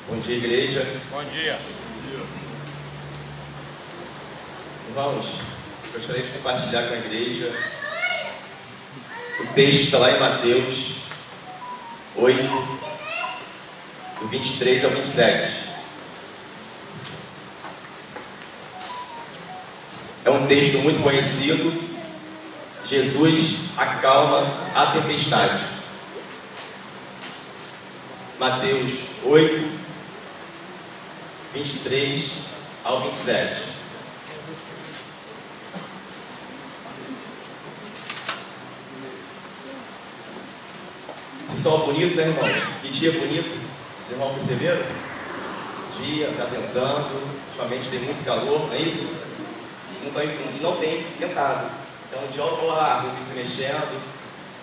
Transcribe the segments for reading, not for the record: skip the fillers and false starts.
Bom dia, igreja. Bom dia. Irmãos, gostaria de compartilhar com a igreja o texto que está lá em Mateus 8, do 23 ao 27. É um texto muito conhecido. Jesus acalma a tempestade. Mateus 8, 23 ao 27. Que sol bonito, né, irmãos? Que dia bonito. Vocês irmãos perceberam? Dia, está ventando. Ultimamente tem muito calor, não é isso? E não tem ventado. Então, de olho a árvore se mexendo.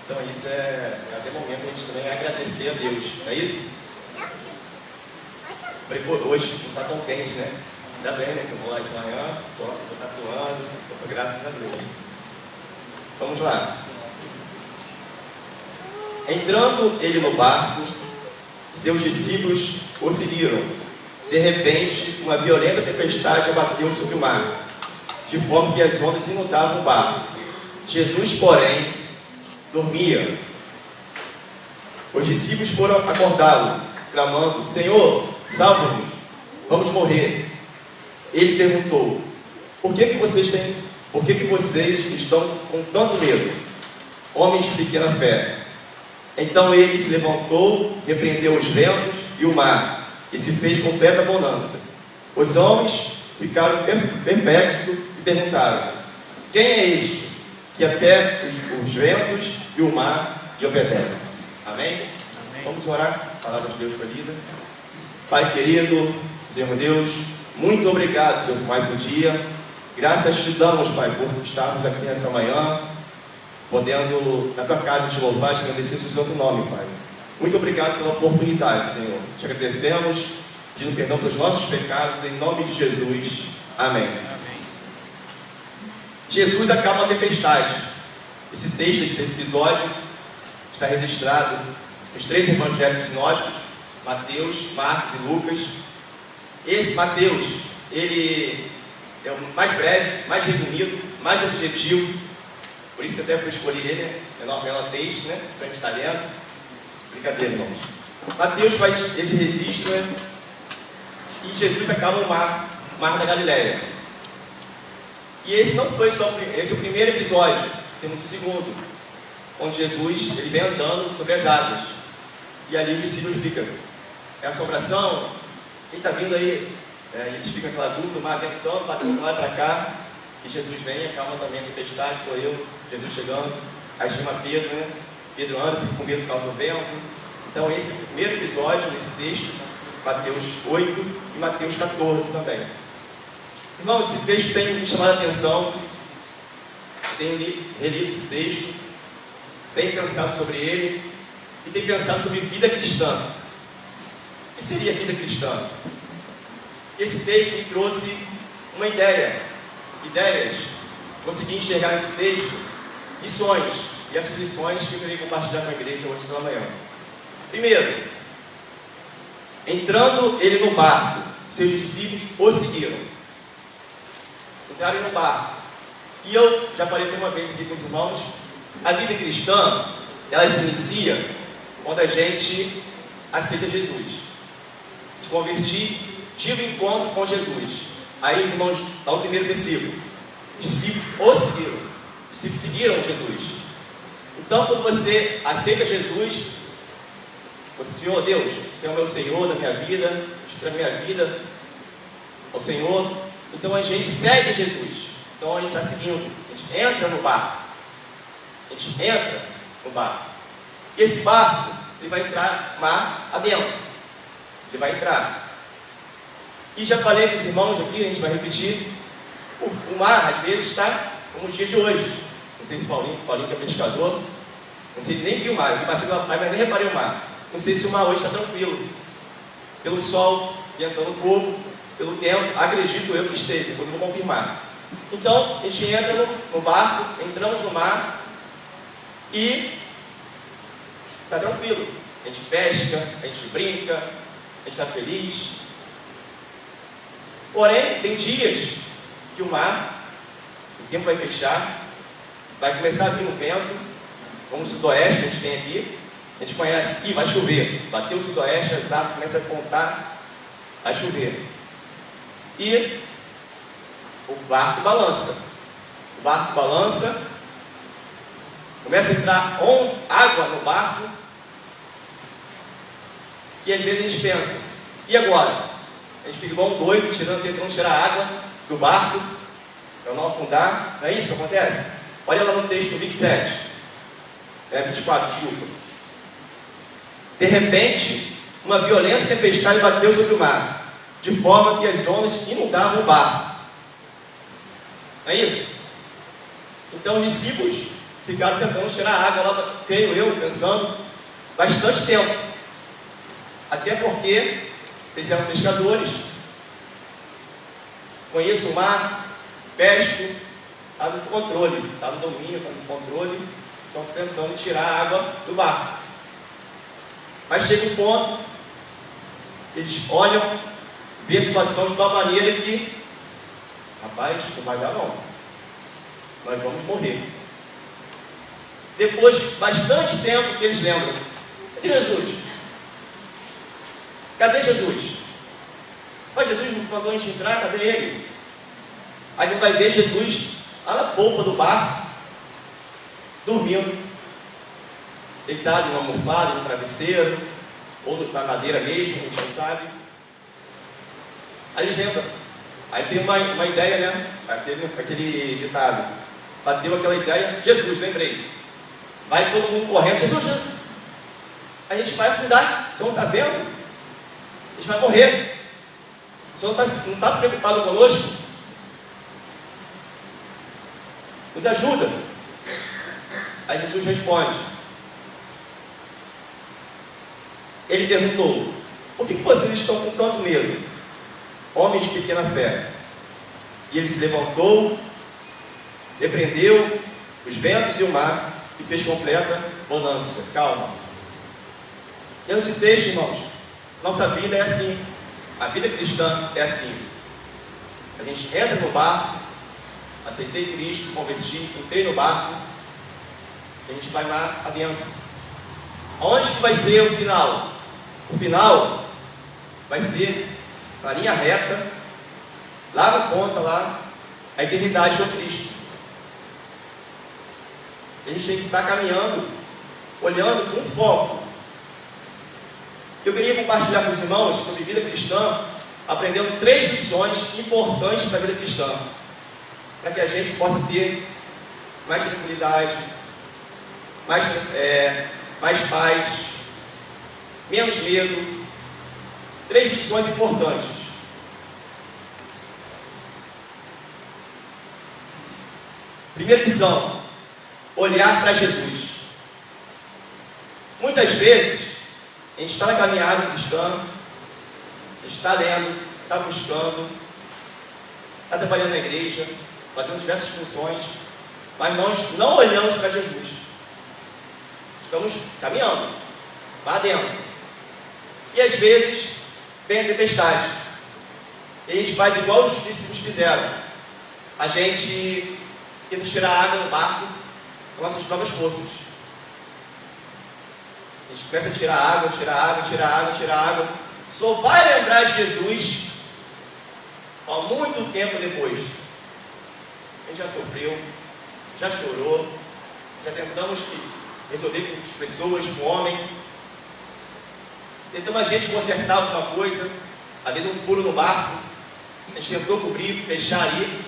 Então, isso é até momento a gente também agradecer a Deus, não é isso? Falei, pô, hoje não está tão quente, né? Ainda bem, né? Que eu vou lá de manhã, vou estar suando, graças a Deus. Vamos lá. Entrando ele no barco, seus discípulos o seguiram. De repente, uma violenta tempestade abateu sobre o mar, de forma que as ondas inundavam o barco. Jesus, porém, dormia. Os discípulos foram acordá-lo, clamando: Senhor, salva-nos, vamos morrer. Ele perguntou: Por que vocês estão com tanto medo, homens de pequena fé? Então ele se levantou, repreendeu os ventos e o mar, e se fez completa bonança. Os homens ficaram perplexos e perguntaram: Quem é este que até os ventos e o mar lhe obedecem? Amém? Amém. Vamos orar. Palavra de Deus foi lida. Pai querido, Senhor Deus, muito obrigado, Senhor, por mais um dia. Graças te damos, Pai, por estarmos aqui nessa manhã, podendo, na tua casa, te louvar, te agradecer o seu nome, Pai. Muito obrigado pela oportunidade, Senhor. Te agradecemos, pedindo perdão pelos nossos pecados, em nome de Jesus. Amém. Amém. Jesus acalma a tempestade. Esse texto, esse episódio, está registrado nos 3 evangelhos sinóticos, Mateus, Marcos e Lucas. Esse Mateus, ele é o mais breve, mais resumido, mais objetivo. Por isso que até fui escolher ele, menor texto, né? Para a gente estar lendo. Brincadeira, irmãos. Mateus faz esse registro, né? E Jesus acalma o mar da Galileia. E esse não foi só esse é o primeiro episódio. Temos o segundo, onde Jesus ele vem andando sobre as águas. E ali os discípulos ficam: é assombração? Quem está vindo aí? A gente fica aquela dúvida, o mar ventando, batendo lá para cá. E Jesus vem, acalma também a tempestade, sou eu, Jesus chegando. Aí chama Pedro, né? Pedro anda, fica com medo do calor do vento. Então esse primeiro episódio, nesse texto, Mateus 8 e Mateus 14 também. Irmão, esse texto tem me chamado a atenção. Tenho relido esse texto, tenho pensado sobre ele e tenho pensado sobre vida cristã. O que seria vida cristã? Esse texto me trouxe uma ideias. Consegui enxergar nesse texto lições, e essas lições que eu queria compartilhar com a igreja hoje pela manhã. Primeiro, entrando ele no barco, seus discípulos o seguiram. Entraram no barco. E eu já falei uma vez aqui com os irmãos, a vida cristã, ela se inicia quando a gente aceita Jesus, se convertir, tive encontro com Jesus. Aí os irmãos, está o primeiro versículo: os discípulos o seguiram. Os discípulos seguiram Jesus. Então, quando você aceita Jesus, você, Senhor Deus, o Senhor é o meu Senhor da minha vida, o da minha vida ao Senhor. Então a gente segue Jesus. Então a gente está seguindo, a gente entra no barco. E esse barco, ele vai entrar mar adentro. Ele vai entrar. E já falei com os irmãos aqui, a gente vai repetir. O mar, às vezes, está como os dias de hoje. Não sei se Paulinho que é pescador, não sei, nem vi o mar. Eu passei pela praia, mas nem reparei o mar. Não sei se o mar hoje está tranquilo. Pelo sol, ventando um pouco, pelo tempo, acredito eu que esteja, depois eu vou confirmar. Então, a gente entra no barco, entramos no mar e está tranquilo. A gente pesca, a gente brinca, a gente está feliz. Porém, tem dias que o tempo vai fechar, vai começar a vir um vento, como o sudoeste que a gente tem aqui, a gente conhece, vai chover, bateu o sudoeste, as árvores começam a apontar, vai chover. E o barco balança. O barco balança, começa a entrar água no barco, e às vezes a gente pensa, e agora? A gente fica igual um doido, tentando tirar água do barco, para não afundar. Não é isso que acontece? Olha lá no texto 27, 24, desculpa. De repente, uma violenta tempestade bateu sobre o mar, de forma que as ondas inundavam o barco. Não é isso? Então os discípulos ficaram tentando tirar água lá, creio eu, pensando, bastante tempo. Até porque eles eram pescadores, conheço o mar, pesco, está no controle, está no domínio, está no controle, estão tentando tirar a água do barco. Mas chega um ponto, eles olham, vê a situação de tal maneira que, rapaz, não vai dar não, nós vamos morrer. Depois de bastante tempo que eles lembram, cadê Jesus? Cadê Jesus? Mas Jesus mandou a gente entrar, cadê ele? Aí a gente vai ver Jesus lá na polpa do barco, dormindo, deitado em uma almofada, em um travesseiro, ou na cadeira mesmo, a gente não sabe. Aí eles lembram. Aí tem uma ideia, né? Aquele ditado. Bateu aquela ideia, Jesus, lembrei. Vai todo mundo correndo, Jesus, a gente vai afundar, o Senhor não está vendo? A gente vai morrer. O Senhor não está preocupado conosco? Nos ajuda. Aí Jesus responde. Ele perguntou: por que vocês estão com tanto medo, homens de pequena fé? E ele se levantou, repreendeu os ventos e o mar e fez completa bonança. Calma. E nesse texto, irmãos, nossa vida é assim. A vida cristã é assim. A gente entra no barco, aceitei Cristo, converti, entrei no barco, e a gente vai lá adentro. Onde que vai ser o final? O final vai ser na linha reta, lá na ponta, lá, a eternidade com Cristo. A gente tem que estar caminhando, olhando com foco. Eu queria compartilhar com os irmãos sobre vida cristã, aprendendo 3 lições importantes para a vida cristã, para que a gente possa ter mais tranquilidade, mais paz, menos medo. 3 lições importantes. Primeira lição: olhar para Jesus. Muitas vezes a gente está na caminhada cristã, a gente está lendo, está buscando, está trabalhando na igreja, fazendo diversas funções, mas nós não olhamos para Jesus. Estamos caminhando, lá dentro. E às vezes vem a tempestade. E a gente faz igual os discípulos fizeram. A gente tenta tirar água no barco com nossas próprias forças. A gente começa a tirar água. Só vai lembrar de Jesus há muito tempo depois. A gente já sofreu, já chorou, já tentamos resolver com as pessoas, com o homem. Tentamos a gente consertar alguma coisa, às vezes um furo no barco, a gente tentou cobrir, fechar ali.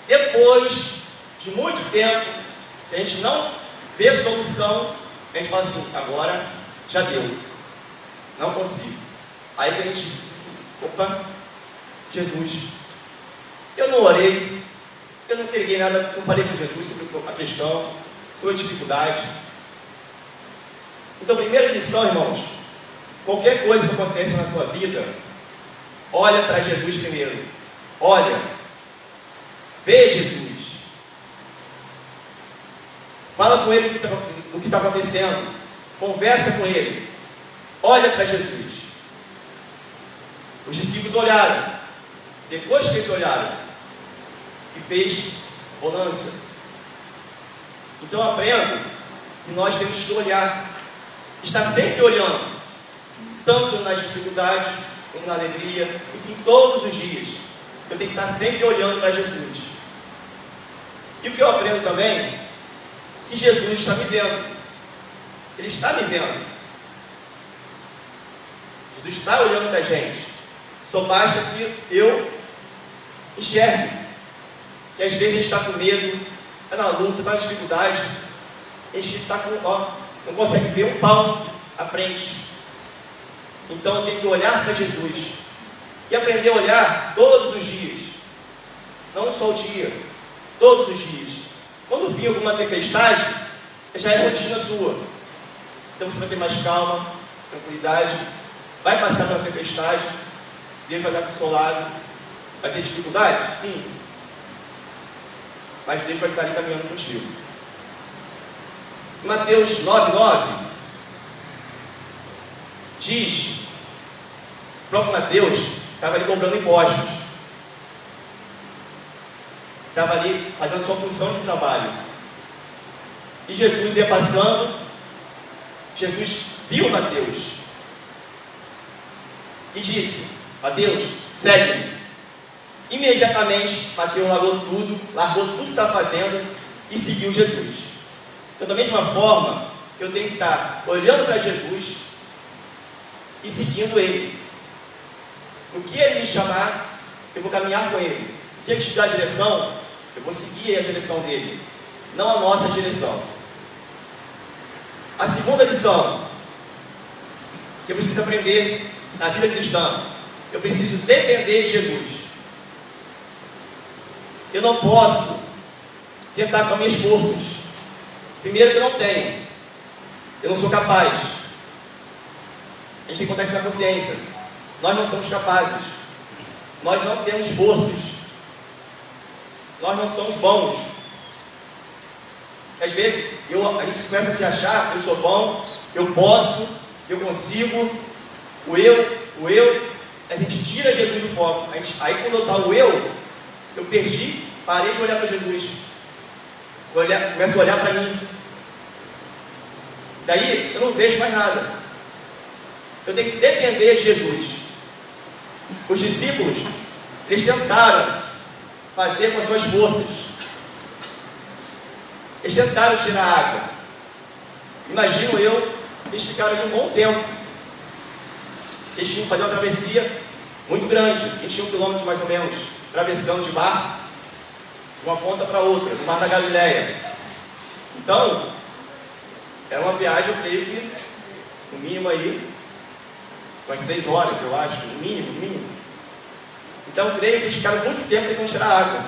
Depois de muito tempo, que a gente não vê solução, a gente fala assim: agora já deu, não consigo. Aí que a gente, opa, Jesus, eu não orei, eu não entreguei nada, não falei com Jesus sobre a questão, sobre a dificuldade. Então, primeira lição, irmãos: qualquer coisa que acontece na sua vida, olha para Jesus primeiro. Olha, vê Jesus. Fala com ele o que está acontecendo. Conversa com ele. Olha para Jesus. Os discípulos olharam. Depois que eles olharam, e fez bonança. Então eu aprendo que nós temos que olhar, estar sempre olhando, tanto nas dificuldades, como na alegria, enfim, todos os dias. Eu tenho que estar sempre olhando para Jesus. E o que eu aprendo também, que Jesus está me vendo. Ele está me vendo. Jesus está olhando para a gente. Só basta que eu enxergue. Que às vezes a gente está com medo, está na luta, está na dificuldade. A gente está com, não consegue ver um palmo à frente. Então eu tenho que olhar para Jesus. E aprender a olhar todos os dias. Não só o dia, todos os dias. Quando vir alguma tempestade, já é rotina sua. Então você vai ter mais calma, tranquilidade. Vai passar pela tempestade. Deus vai estar do seu lado. Vai ter dificuldade? Sim. Mas Deus vai estar ali caminhando contigo. Em Mateus 9:9 diz, o próprio Mateus estava ali cobrando impostos. Estava ali fazendo sua função de trabalho. E Jesus ia passando. Jesus viu Mateus e disse: Mateus, segue-me. Imediatamente Mateus largou tudo que estava fazendo e seguiu Jesus. Então, da mesma forma, eu tenho que estar olhando para Jesus e seguindo Ele. O que Ele me chamar, eu vou caminhar com Ele. O que Ele te dá a direção, eu vou seguir a direção dele, não a nossa direção. A segunda lição que eu preciso aprender na vida cristã, eu preciso depender de Jesus. Eu não posso tentar com as minhas forças. Primeiro, que eu não tenho. Eu não sou capaz. A gente tem que contar isso na consciência. Nós não somos capazes. Nós não temos forças. Nós não somos bons. Às vezes, a gente começa a se achar, eu sou bom, eu posso, eu consigo, o eu, a gente tira Jesus do foco. Aí quando está o eu perdi, parei de olhar para Jesus. Começo a olhar para mim. Daí, eu não vejo mais nada. Eu tenho que depender de Jesus. Os discípulos, eles tentaram fazer com as suas forças. Eles tentaram tirar a água. Imagino eu, eles ficaram ali um bom tempo. Eles tinham que fazer uma travessia muito grande, 21 quilômetros mais ou menos, atravessando de barco, de uma ponta para outra, no Mar da Galileia. Então, era uma viagem, eu creio que, no mínimo aí, umas 6 horas, eu acho, no mínimo. Então, eu creio que eles ficaram muito tempo tentando tirar a água.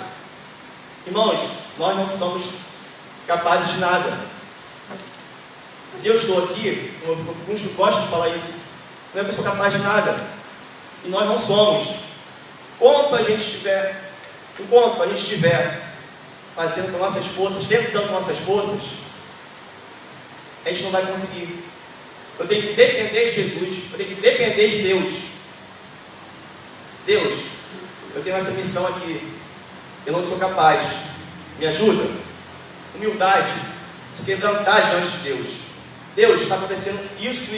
Irmãos, nós não somos capazes de nada. Se eu estou aqui, eu gosto de falar isso, não é pessoa capaz de nada. E nós não somos. Enquanto a gente estiver fazendo com nossas forças, tentando com nossas forças, a gente não vai conseguir. Eu tenho que depender de Jesus, eu tenho que depender de Deus. Deus, eu tenho essa missão aqui, eu não sou capaz, me ajuda. Humildade, se quebrantar diante de Deus. Deus, está acontecendo isso.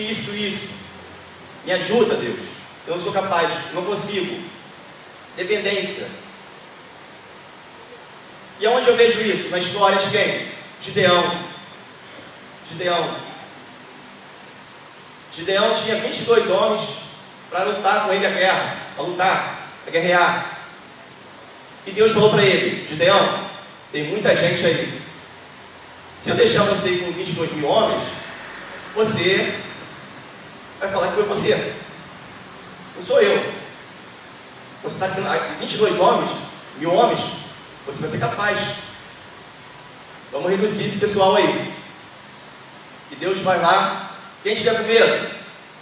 Me ajuda, Deus. Eu não sou capaz, não consigo. Dependência. E aonde eu vejo isso? Na história de quem? Gideão. Gideão tinha 22 homens para lutar com ele a guerra, para guerrear. E Deus falou para ele: Gideão, tem muita gente aí. Se eu deixar você ir com 22 mil homens, você vai falar que foi você. Não sou eu. Você está sendo 22 homens, 1000 homens, você vai ser capaz. Vamos reduzir esse pessoal aí. E Deus vai lá. Quem estiver primeiro,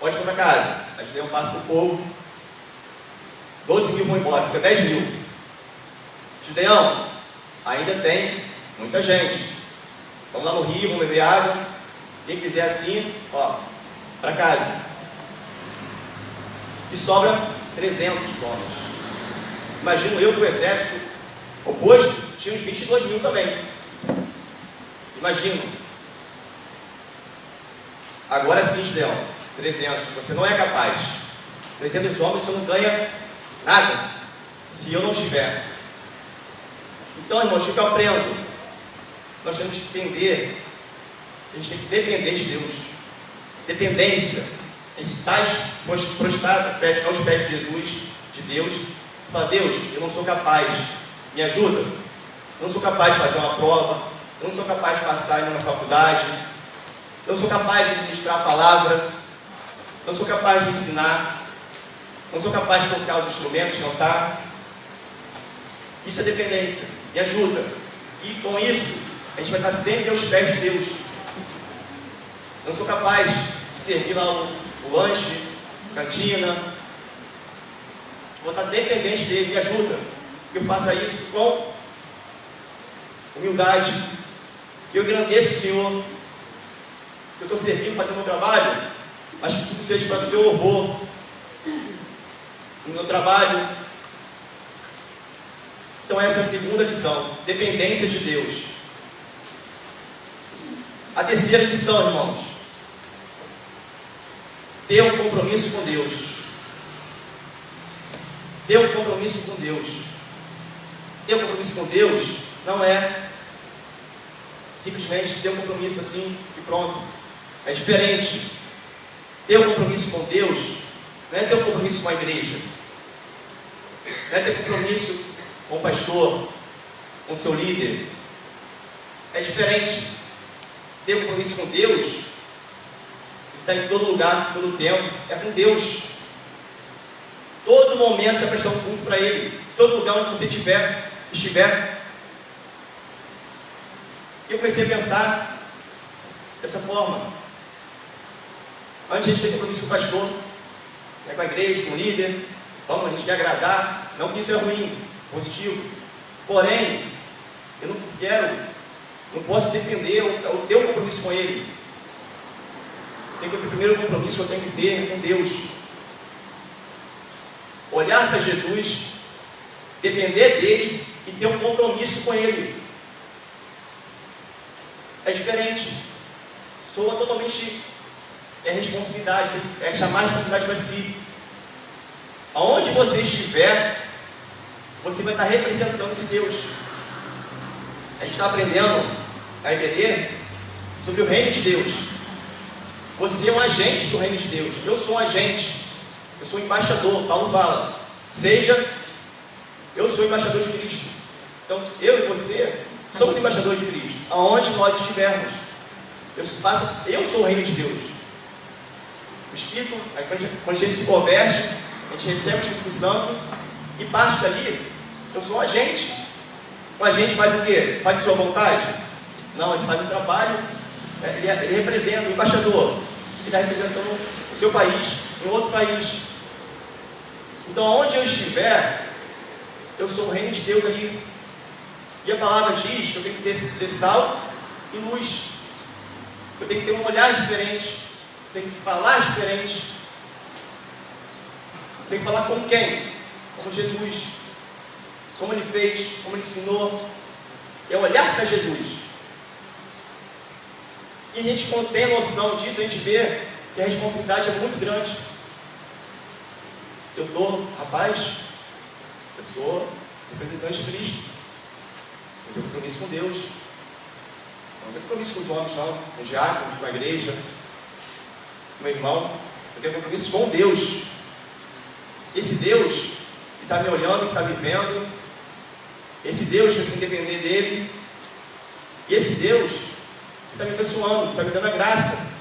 pode ir para casa. A gente deu um passo para o povo. 12 mil vão embora, fica 10 mil. Gideão, ainda tem muita gente. Vamos lá no rio, vamos beber água. Quem fizer assim, para casa. E sobra 300 homens. Imagino eu que o exército oposto tinha uns 22 mil também. Imagino. Agora sim, Gideão, 300. Você não é capaz. 300 homens você não ganha nada se eu não estiver. Então, irmãos, o que eu aprendo? Nós temos que entender, a gente tem que depender de Deus. Dependência. Estar prostrado aos pés de Jesus, de Deus, e falar: Deus, eu não sou capaz, me ajuda. Eu não sou capaz de fazer uma prova, eu não sou capaz de passar em uma faculdade, eu não sou capaz de administrar a palavra, eu não sou capaz de ensinar, eu não sou capaz de tocar os instrumentos, cantar. Isso é dependência, me ajuda. E com isso, a gente vai estar sempre aos pés de Deus. Eu não sou capaz de servir lá o lanche, cantina. Vou estar dependente dele, me ajuda. Que eu faça isso com humildade. Que eu engrandeça o Senhor. Que eu estou servindo, fazendo o meu trabalho, mas que tudo seja para o seu louvor. No meu trabalho. Então essa é a segunda lição, dependência de Deus. A terceira lição, irmãos, ter um compromisso com Deus. Ter um compromisso com Deus. Ter um compromisso com Deus não é simplesmente ter um compromisso assim e pronto. É diferente. Ter um compromisso com Deus não é ter um compromisso com a igreja. Não é ter compromisso com o pastor, com o seu líder. É diferente. Ter um compromisso com Deus, está em todo lugar, todo tempo, é com Deus. Todo momento você vai prestar um culto para Ele. Todo lugar onde você estiver. Eu comecei a pensar dessa forma. Antes a gente ter compromisso com o pastor, com a igreja, com o líder. Vamos, a gente quer agradar. Não que isso é ruim, positivo. Porém, eu não posso defender ou ter um compromisso com Ele. Tem que ter o primeiro compromisso que eu tenho que ter com Deus. Olhar para Jesus, depender dEle e ter um compromisso com Ele. É diferente. Soa totalmente responsabilidade, é chamar a responsabilidade para si. Aonde você estiver, você vai estar representando esse Deus. A gente está aprendendo na IBD sobre o reino de Deus. Você é um agente do reino de Deus. Eu sou um agente. Eu sou um embaixador. Paulo fala: eu sou embaixador de Cristo. Então, eu e você somos embaixadores de Cristo. Aonde nós estivermos. Eu sou o reino de Deus. O Espírito, quando a gente se converte, a gente recebe o Espírito Santo e parte dali. Eu sou um agente. O agente faz o quê? Faz de sua vontade? Não, ele faz um trabalho. Ele representa o embaixador. Ele está representando o seu país, em outro país. Então, onde eu estiver, eu sou o reino de Deus ali. E a palavra diz que eu tenho que ser sal e luz. Eu tenho que ter um olhar diferente. Eu tenho que falar diferente. Eu tenho que falar com quem? Como Jesus. Como Ele fez, como Ele ensinou. É olhar para Jesus. E a gente, quando tem a noção disso, a gente vê que a responsabilidade é muito grande. Eu sou representante de Cristo. Eu tenho compromisso com Deus. Eu não tenho compromisso com os homens, não. Com os diáconos, com a igreja, com o meu irmão. Eu tenho compromisso com Deus. Esse Deus que está me olhando, que está me vendo. Esse Deus que eu tenho que depender dele. E esse Deus que está me abençoando, que está me dando a graça.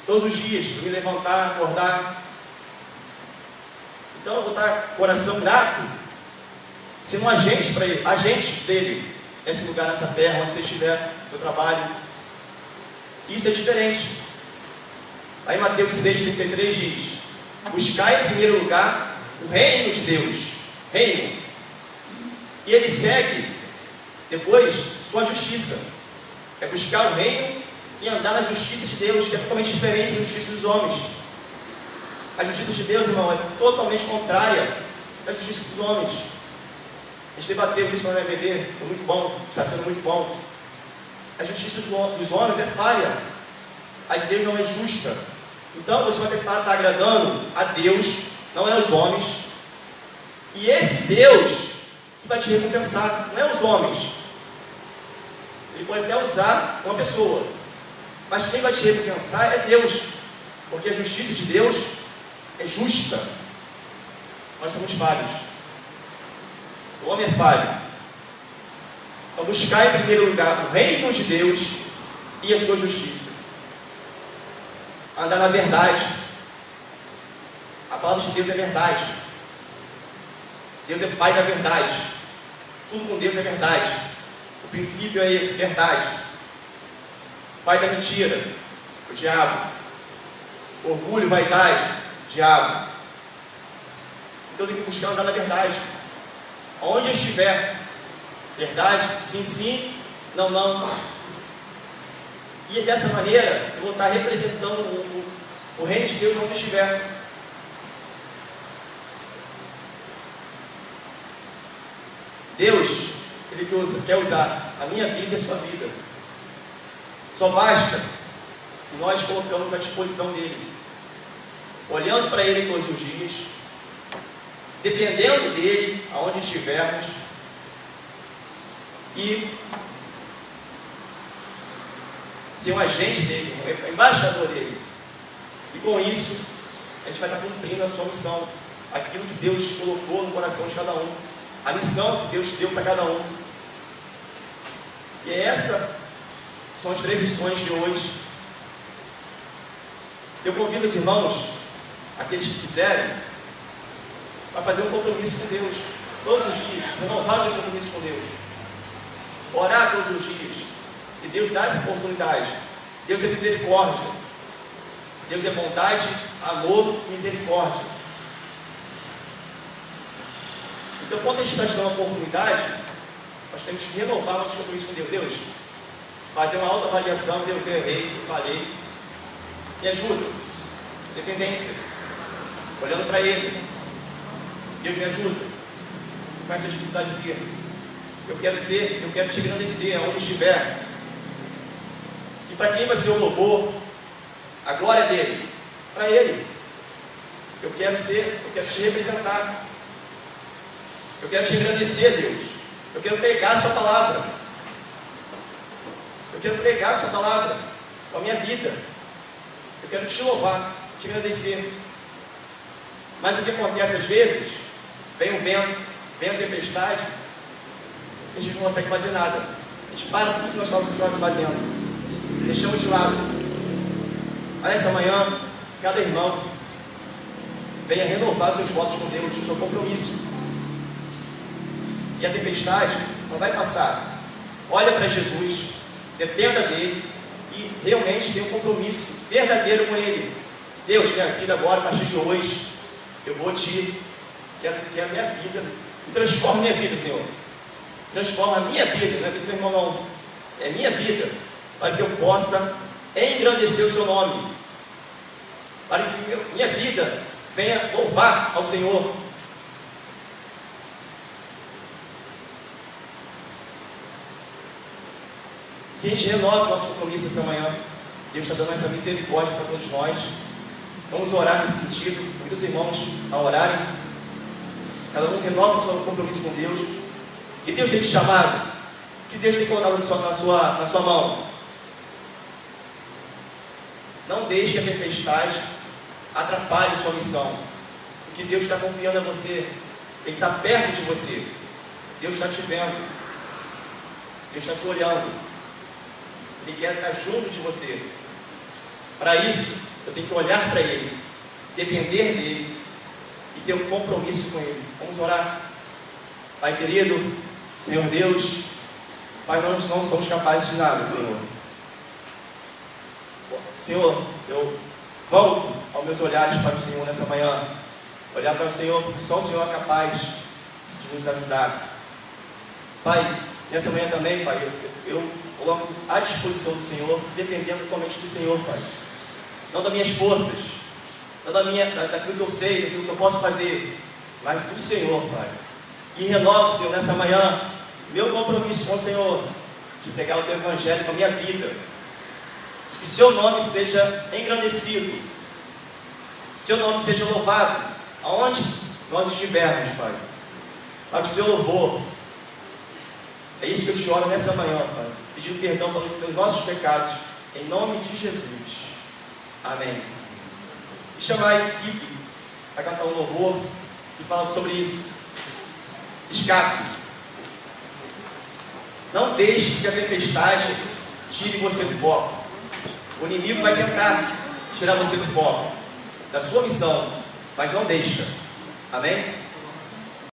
Todos os dias, para me levantar, acordar. Então eu vou estar com o coração grato, sendo um agente para Ele, agente dele, nesse lugar, nessa terra, onde você estiver, no seu trabalho. Isso é diferente. Aí em Mateus 6,33 diz: buscai em primeiro lugar o reino de Deus. Reino. E ele segue depois sua justiça. É buscar o reino e andar na justiça de Deus, que é totalmente diferente da justiça dos homens. A justiça de Deus, irmão, é totalmente contrária à justiça dos homens. A gente debateu isso no EBD, foi muito bom, está sendo muito bom. A justiça dos homens é falha, a de Deus não é justa. Então você vai tentar estar agradando a Deus, não é os homens. E esse Deus que vai te recompensar, não é os homens. Ele pode até usar uma pessoa, mas quem vai te recompensar é Deus, porque a justiça de Deus é justa. Nós somos falhos. O homem é falho. Então buscar em primeiro lugar o reino de Deus e a sua justiça. Andar na verdade. A palavra de Deus é verdade. Deus é Pai da verdade. Tudo com Deus é verdade. O princípio é esse, verdade. Pai da mentira, o diabo. Orgulho, vaidade, diabo. Então eu tenho que buscar andar na verdade. Onde eu estiver, verdade, sim, sim, não, não. E dessa maneira eu vou estar representando o reino de Deus onde eu estiver. Deus, Ele quer usar a minha vida e a sua vida. Só basta que nós colocamos à disposição dEle, olhando para Ele todos os dias, dependendo dEle, aonde estivermos, e ser um agente dEle, um embaixador dEle. E com isso, a gente vai estar cumprindo a sua missão, aquilo que Deus colocou no coração de cada um, a missão que Deus deu para cada um. E essas são as 3 lições de hoje. Eu convido os irmãos, aqueles que quiserem, para fazer um compromisso com Deus, todos os dias, renovar seus compromissos com Deus, orar todos os dias, e Deus dá essa oportunidade. Deus é misericórdia, Deus é bondade, amor e misericórdia. Então, quando a gente está te dando uma oportunidade, nós temos que renovar nossos compromissos com Deus. Deus, fazer uma autoavaliação. Deus, eu errei, eu falei, me ajuda. Dependência, olhando para Ele. Deus, me ajuda com essa dificuldade de vida. Eu quero te agradecer aonde estiver. E para quem vai ser o louvor, a glória dele, para Ele. Eu quero te representar. Eu quero te agradecer, Deus. Eu quero pregar a sua palavra. Eu quero pregar a sua palavra com a minha vida. Eu quero te louvar, te agradecer. Mas o que acontece às vezes? Vem um vento, vem a tempestade, e a gente não consegue fazer nada. A gente para tudo que nós estávamos fazendo, deixamos de lado. Mas essa manhã, cada irmão venha renovar seus votos com Deus, seu compromisso. E a tempestade não vai passar. Olha para Jesus, dependa dele e realmente tenha um compromisso verdadeiro com Ele. Deus, minha vida agora, a partir de hoje, eu vou quero a minha vida, transforma a minha vida, Senhor. Transforma a minha vida, não é vida do meu irmão, não. É minha vida, para que eu possa engrandecer o seu nome, para que minha vida venha louvar ao Senhor. Que a gente renove o nosso compromisso essa manhã. Deus está dando essa misericórdia para todos nós. Vamos orar nesse sentido. Convido os irmãos a orarem. Cada um renova o seu compromisso com Deus. Que Deus tem te chamado. Que Deus tem colocado na sua mão. Não deixe que a tempestade atrapalhe sua missão. Porque Deus está confiando em você. Ele está perto de você. Deus está te vendo. Deus está te olhando. Ele quer estar junto de você. Para isso, eu tenho que olhar para Ele, depender dEle e ter um compromisso com Ele. Vamos orar. Pai querido, Senhor Deus, Pai, nós não somos capazes de nada, Senhor. Senhor, eu volto aos meus olhares para o Senhor nessa manhã. Olhar para o Senhor, porque só o Senhor é capaz de nos ajudar. Pai, nessa manhã também, Pai, eu coloco à disposição do Senhor, dependendo totalmente do Senhor, Pai. Não das minhas forças, daquilo que eu sei, daquilo que eu posso fazer, mas do Senhor, Pai. E renovo, Senhor, nessa manhã, meu compromisso com o Senhor, de pregar o Teu Evangelho com a minha vida. Que Seu nome seja engrandecido, Seu nome seja louvado, aonde nós estivermos, Pai. Para o Seu louvor. É isso que eu te oro nessa manhã, Pai. Pedindo perdão pelos nossos pecados, em nome de Jesus. Amém. E chamar a equipe para cantar um louvor que fala sobre isso. Escape. Não deixe que a tempestade tire você do foco. O inimigo vai tentar tirar você do foco, da sua missão, mas não deixa. Amém?